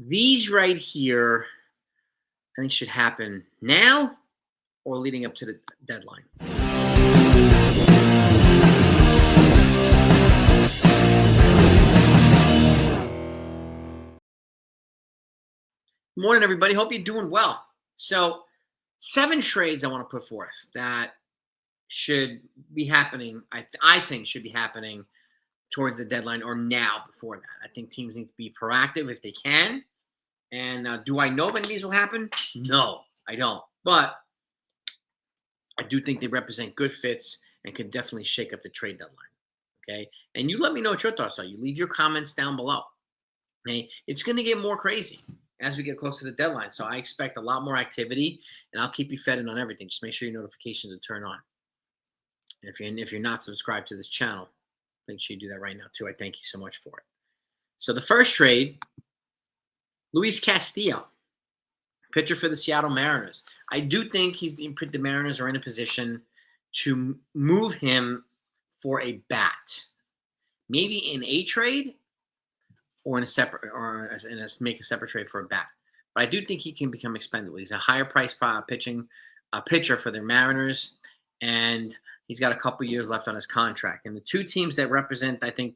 These right here, I think should happen now or leading up to the deadline. Morning, everybody. Hope you're doing well. So, 7 trades I want to put forth that should be happening. I think should be happening towards the deadline or now before that. I think teams need to be proactive if they can. And do I know if any of these will happen? No, I don't. But I do think they represent good fits and could definitely shake up the trade deadline. Okay. And you let me know what your thoughts are. You leave your comments down below. Okay. It's going to get more crazy as we get close to the deadline. So I expect a lot more activity, and I'll keep you fed in on everything. Just make sure your notifications are turned on. And if you're not subscribed to this channel, make sure you do that right now too. I thank you so much for it. So the first trade, Luis Castillo, pitcher for the Seattle Mariners. I do think the Mariners are in a position to move him for a bat, maybe in a trade or in a separate make a separate trade for a bat. But I do think he can become expendable. He's a higher price pitcher for the Mariners, and he's got a couple years left on his contract. And the two teams that represent, I think,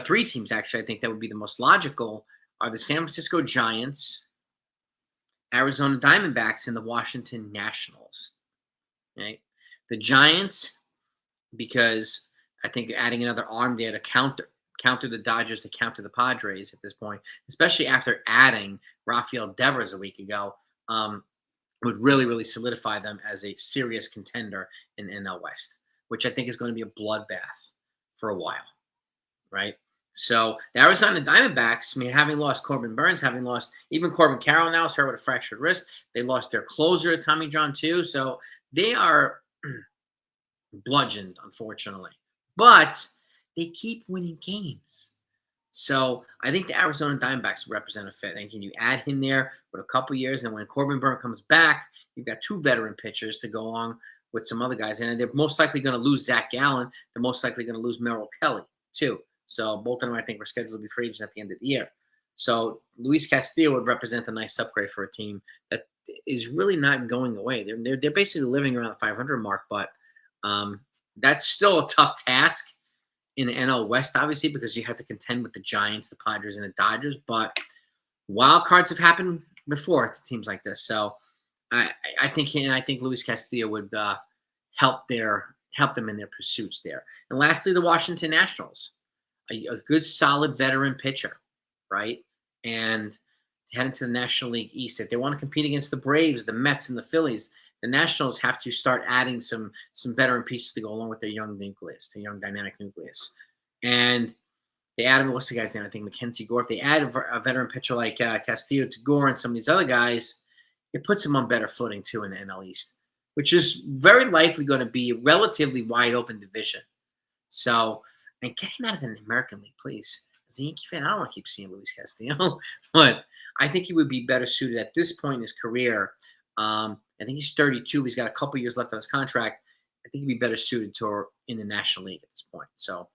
three teams actually, I think that would be the most logical are the San Francisco Giants, Arizona Diamondbacks, and the Washington Nationals. Okay? The Giants, because I think adding another arm there to counter the Dodgers, to counter the Padres at this point, especially after adding Rafael Devers a week ago, would really, really solidify them as a serious contender in NL West, which I think is going to be a bloodbath for a while, right? So the Arizona Diamondbacks, having lost Corbin Burns, having lost even Corbin Carroll now is hurt with a fractured wrist. They lost their closer, Tommy John, too. So they are bludgeoned, unfortunately. But they keep winning games. So I think the Arizona Diamondbacks represent a fit. And can you add him there with a couple years? And when Corbin Burns comes back, you've got 2 veteran pitchers to go along with some other guys. And they're most likely going to lose Zach Gallen. They're most likely going to lose Merrill Kelly, too. So both of them, I think, were scheduled to be free agents at the end of the year. So Luis Castillo would represent a nice upgrade for a team that is really not going away. They're basically living around the 500 mark, but that's still a tough task in the NL West, obviously, because you have to contend with the Giants, the Padres, and the Dodgers. But wild cards have happened before to teams like this. So I think Luis Castillo would help them in their pursuits there. And lastly, the Washington Nationals, a good, solid veteran pitcher, right? And heading to the National League East, if they want to compete against the Braves, the Mets, and the Phillies, the Nationals have to start adding some veteran pieces to go along with their young nucleus, the young dynamic nucleus. And they added, what's the guy's name? I think Mackenzie Gore. If they add a veteran pitcher like Castillo to Gore and some of these other guys, it puts them on better footing too in the NL East, which is very likely going to be a relatively wide open division. So, and get him out of the American League, please. As a Yankee fan, I don't want to keep seeing Luis Castillo, but I think he would be better suited at this point in his career. I think he's 32. He's got a couple years left on his contract. I think he'd be better suited in the National League at this point. So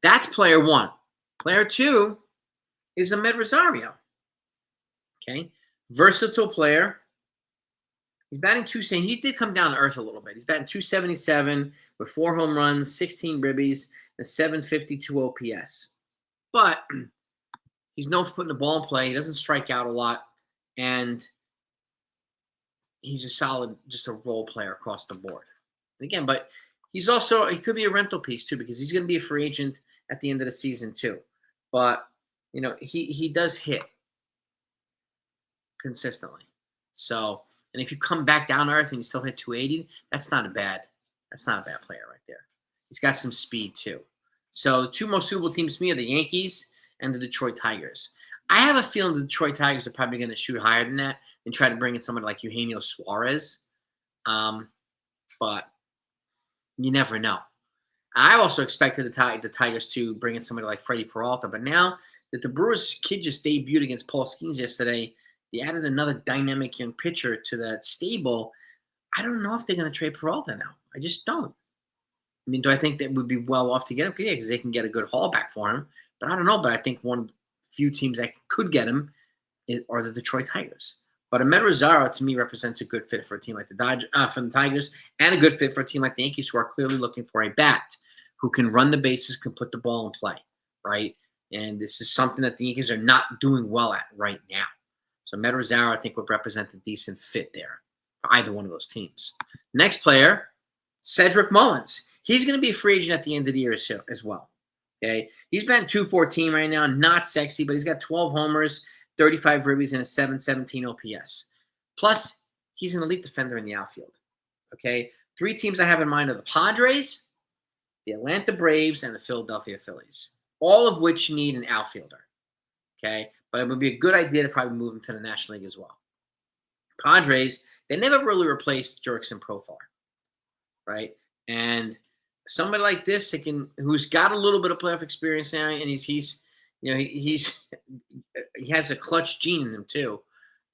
that's player 1. Player 2 is Amed Rosario. Okay, versatile player. He's batting 270. He did come down to earth a little bit. He's batting 277 with 4 home runs, 16 ribbies, and 752 OPS. But he's known for putting the ball in play. He doesn't strike out a lot, and he's a solid, just a role player across the board. And again, but he could be a rental piece too, because he's going to be a free agent at the end of the season too. But he does hit consistently. So, and if you come back down to earth and you still hit 280, that's not a bad player right there. He's got some speed too. So, 2 most suitable teams to me are the Yankees and the Detroit Tigers. I have a feeling the Detroit Tigers are probably going to shoot higher than that and try to bring in somebody like Eugenio Suarez. But you never know. I also expected the Tigers to bring in somebody like Freddie Peralta. But now that the Brewers kid just debuted against Paul Skeens yesterday, they added another dynamic young pitcher to that stable. I don't know if they're going to trade Peralta now. I just don't. I mean, do I think that would be well off to get him? Yeah, because they can get a good haul back for him. But I don't know. But I think one of the few teams that could get him are the Detroit Tigers. But Amed Rosario, to me, represents a good fit for a team like from the Tigers, and a good fit for a team like the Yankees, who are clearly looking for a bat who can run the bases, can put the ball in play, right? And this is something that the Yankees are not doing well at right now. So Amed Rosario, I think, would represent a decent fit there for either one of those teams. Next player, Cedric Mullins. He's going to be a free agent at the end of the year as well. Okay, he's been 214 right now, not sexy, but he's got 12 homers, 35 ribbies, and a 717 OPS. Plus, he's an elite defender in the outfield. Okay, 3 teams I have in mind are the Padres, the Atlanta Braves, and the Philadelphia Phillies, all of which need an outfielder. Okay, but it would be a good idea to probably move him to the National League as well. Padres, they never really replaced Jurickson Profar, right? And somebody like this, who's got a little bit of playoff experience now, and he has a clutch gene in him too.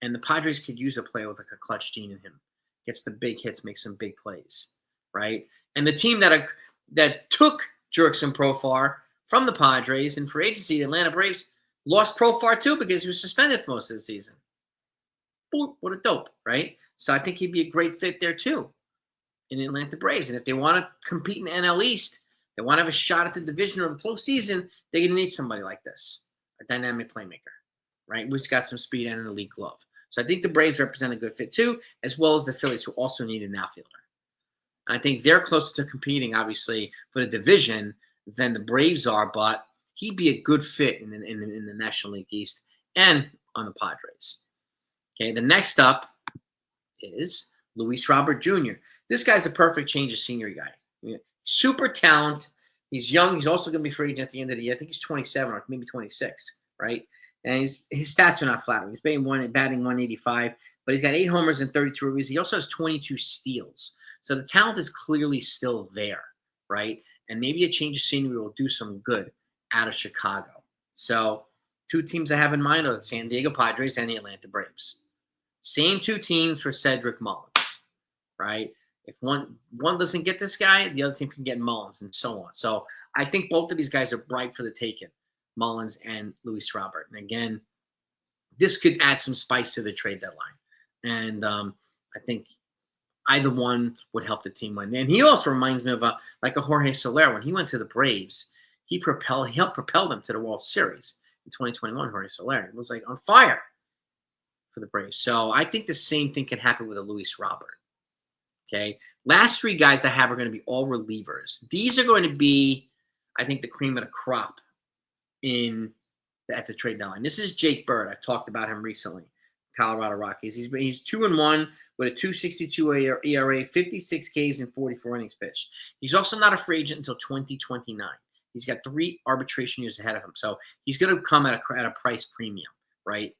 And the Padres could use a player with like a clutch gene in him. Gets the big hits, makes some big plays, right? And the team that took Jurickson Profar from the Padres in free agency, the Atlanta Braves, lost Profar too because he was suspended for most of the season. What a dope, right? So I think he'd be a great fit there too in the Atlanta Braves. And if they want to compete in the NL East, they want to have a shot at the division or the postseason, they're going to need somebody like this, a dynamic playmaker, right? Who's got some speed and an elite glove. So I think the Braves represent a good fit too, as well as the Phillies, who also need an outfielder. And I think they're closer to competing, obviously, for the division than the Braves are, but he'd be a good fit in the National League East and on the Padres. Okay, the next up is Luis Robert Jr. This guy's a perfect change of scenery guy. Super talent. He's young. He's also going to be free agent at the end of the year. I think he's 27 or maybe 26, right? And his stats are not flattering. He's batting 185, but he's got 8 homers and 32 ribbies. He also has 22 steals. So the talent is clearly still there, right? And maybe a change of scenery will do some good out of Chicago. So 2 teams I have in mind are the San Diego Padres and the Atlanta Braves. Same 2 teams for Cedric Mullins, right? If one doesn't get this guy, the other team can get Mullins and so on. So I think both of these guys are ripe for the taking, Mullins and Luis Robert. And again, this could add some spice to the trade deadline. And I think either one would help the team win. And he also reminds me of a Jorge Soler. When he went to the Braves, he helped propel them to the World Series in 2021. Jorge Soler, it was like on fire for the Braves. So I think the same thing can happen with a Luis Robert. Okay, last 3 guys I have are going to be all relievers. These are going to be, I think, the cream of the crop at the trade deadline. This is Jake Bird. I've talked about him recently. Colorado Rockies. He's 2-1 with a 2.62 ERA, 56 Ks, and 44 innings pitched. He's also not a free agent until 2029. He's got 3 arbitration years ahead of him, so he's going to come at a price premium, right?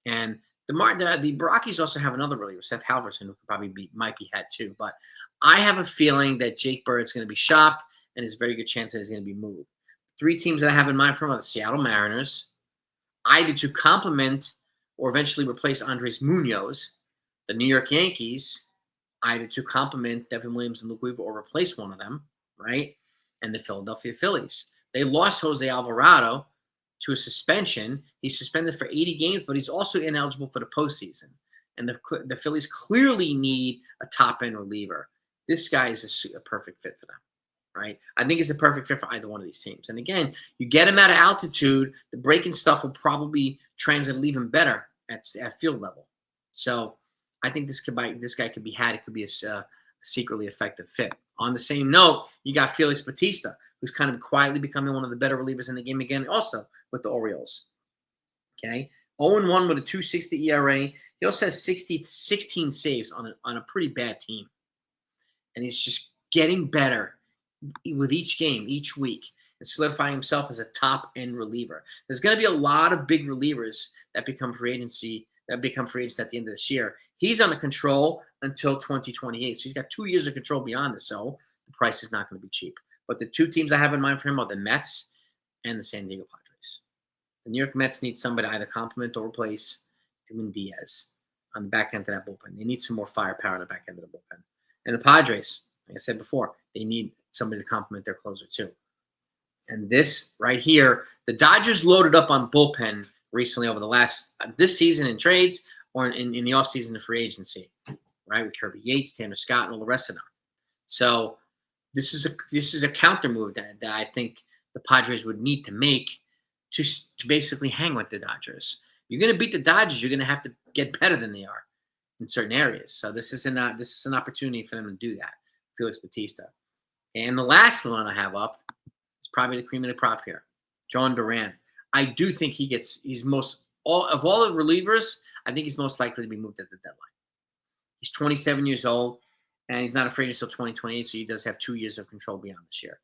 And the Rockies also have another reliever, Seth Halverson, who might be had too. But I have a feeling that Jake Bird's going to be shopped, and there's a very good chance that he's going to be moved. 3 teams that I have in mind for him are the Seattle Mariners, either to complement or eventually replace Andres Munoz, the New York Yankees, either to complement Devin Williams and Luke Weaver or replace one of them, right? And the Philadelphia Phillies. They lost Jose Alvarado to a suspension. He's suspended for 80 games, but he's also ineligible for the postseason. And the Phillies clearly need a top-end reliever. This guy is a perfect fit for them, right? I think it's a perfect fit for either one of these teams. And again, you get him at altitude, the breaking stuff will probably translate even better at field level. So I think this guy could be had. It could be a secretly effective fit. On the same note, you got Felix Batista, who's kind of quietly becoming one of the better relievers in the game again, also with the Orioles. Okay, 0-1 with a 2.60 ERA. He also has 16 saves on a pretty bad team, and he's just getting better with each game, each week, and solidifying himself as a top-end reliever. There's going to be a lot of big relievers that become free agents at the end of this year. He's under control until 2028, so he's got 2 years of control beyond this. So the price is not going to be cheap. But the 2 teams I have in mind for him are the Mets and the San Diego Padres. The New York Mets need somebody to either complement or replace Edwin Diaz on the back end of that bullpen. They need some more firepower on the back end of the bullpen. And the Padres, like I said before, they need somebody to complement their closer too. And this right here, the Dodgers loaded up on bullpen recently over the last this season in trades or in the offseason of free agency, right? With Kirby Yates, Tanner Scott, and all the rest of them. So this is a counter move that I think the Padres would need to make to basically hang with the Dodgers. You're going to beat the Dodgers, you're going to have to get better than they are in certain areas. So this is an opportunity for them to do that. Felix Batista. And the last one I have up is probably the cream of the crop here, John Durant. I do think he's of all the relievers, I think he's most likely to be moved at the deadline. He's 27 years old, and he's not afraid until 2028, so he does have 2 years of control beyond this year.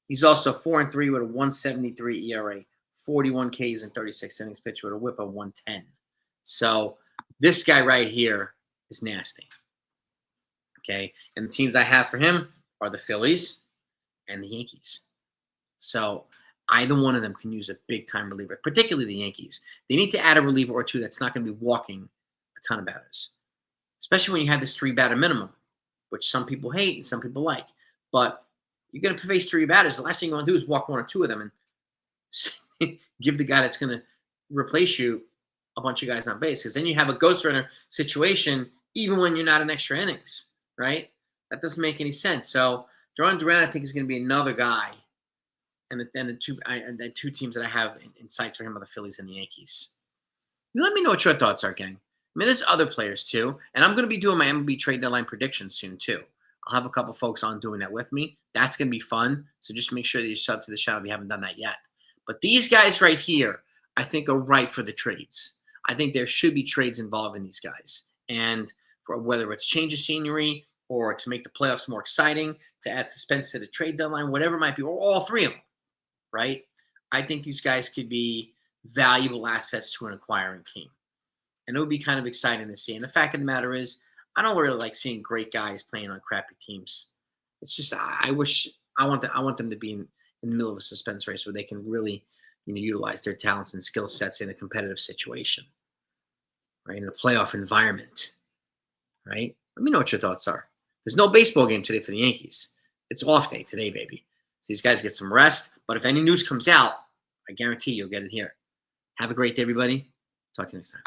He's also 4-3 with a 1.73 ERA, 41 Ks and 36 innings pitched with a whip of 110. So this guy right here is nasty. Okay, and the teams I have for him are the Phillies and the Yankees. So either one of them can use a big-time reliever, particularly the Yankees. They need to add a reliever or two that's not going to be walking a ton of batters, especially when you have this 3-batter minimum, which some people hate and some people like. But you're going to face 3 batters. The last thing you want to do is walk 1 or 2 of them and give the guy that's going to replace you a bunch of guys on base, because then you have a ghost runner situation even when you're not in extra innings, right? That doesn't make any sense. So Durant, I think, is going to be another guy. And the two teams that I have in sights for him are the Phillies and the Yankees. Let me know what your thoughts are, gang. I mean, there's other players too, and I'm going to be doing my MLB trade deadline predictions soon too. I'll have a couple folks on doing that with me. That's going to be fun. So just make sure that you sub to the channel if you haven't done that yet. But these guys right here, I think, are ripe for the trades. I think there should be trades involved in these guys, and for whether it's change of scenery or to make the playoffs more exciting, to add suspense to the trade deadline, whatever it might be, or all 3 of them. Right? I think these guys could be valuable assets to an acquiring team. And it would be kind of exciting to see. And the fact of the matter is, I don't really like seeing great guys playing on crappy teams. It's just I want them to be in the middle of a suspense race where they can really utilize their talents and skill sets in a competitive situation. Right? In a playoff environment. Right? Let me know what your thoughts are. There's no baseball game today for the Yankees. It's off day today, baby. So these guys get some rest. But if any news comes out, I guarantee you'll get it here. Have a great day, everybody. Talk to you next time.